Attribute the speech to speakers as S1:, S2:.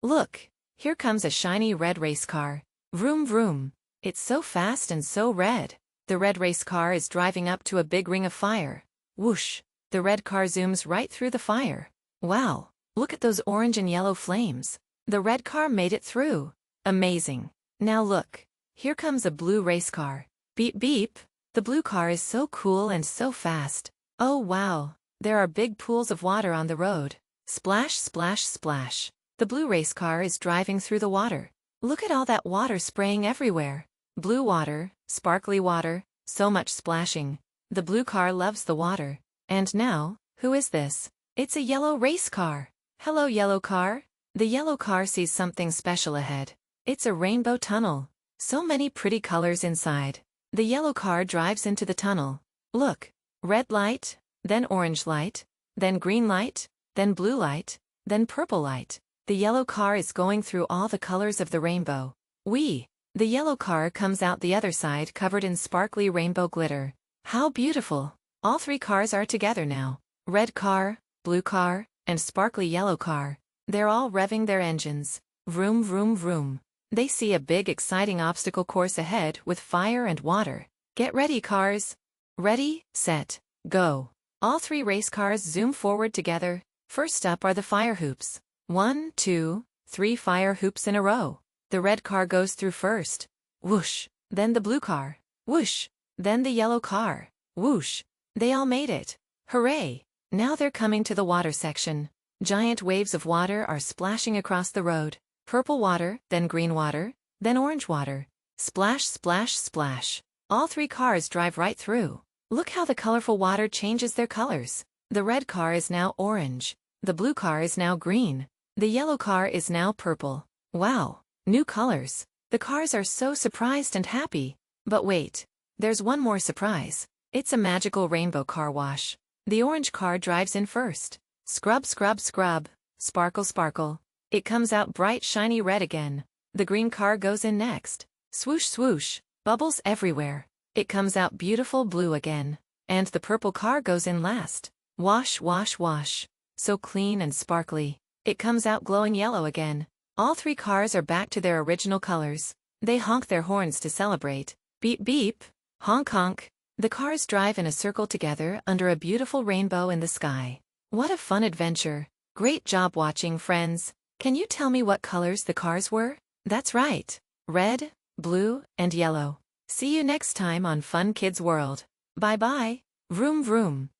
S1: Look, here comes a shiny red race car. Vroom vroom. It's so fast and so red. The red race car is driving up to a big ring of fire. Whoosh. The red car zooms right through the fire. Wow, look at those orange and yellow flames. The red car made it through. Amazing. Now look, here comes a blue race car. Beep beep. The blue car is so cool and so fast. Oh wow, there are big pools of water on the road. Splash splash splash. The blue race car is driving through the water. Look at all that water spraying everywhere. Blue water, sparkly water, so much splashing. The blue car loves the water. And now, who is this? It's a yellow race car. Hello, yellow car. The yellow car sees something special ahead. It's a rainbow tunnel. So many pretty colors inside. The yellow car drives into the tunnel. Look, red light, then orange light, then green light, then blue light, then purple light. The yellow car is going through all the colors of the rainbow. The yellow car comes out the other side covered in sparkly rainbow glitter. How beautiful! All three cars are together now. Red car, blue car, and sparkly yellow car. They're all revving their engines. Vroom vroom vroom. They see a big exciting obstacle course ahead with fire and water. Get ready, cars. Ready, set, go. All three race cars zoom forward together. First up are the fire hoops. 1, 2, 3 fire hoops in a row. The red car goes through first. Whoosh. Then the blue car. Whoosh. Then the yellow car. Whoosh. They all made it. Hooray! Now they're coming to the water section. Giant waves of water are splashing across the road. Purple water, then green water, then orange water. Splash, splash, splash. All three cars drive right through. Look how the colorful water changes their colors. The red car is now orange. The blue car is now green. The yellow car is now purple. Wow, new colors. The cars are so surprised and happy. But wait, there's one more surprise. It's a magical rainbow car wash. The orange car drives in first. Scrub, scrub, scrub. Sparkle, sparkle. It comes out bright shiny red again. The green car goes in next. Swoosh, swoosh. Bubbles everywhere. It comes out beautiful blue again. And the purple car goes in last. Wash, wash, wash. So clean and sparkly. It comes out glowing yellow again. All three cars are back to their original colors. They honk their horns to celebrate. Beep beep. Honk honk. The cars drive in a circle together under a beautiful rainbow in the sky. What a fun adventure. Great job watching, friends. Can you tell me what colors the cars were? That's right. Red, blue, and yellow. See you next time on Fun Kids World. Bye bye. Vroom vroom.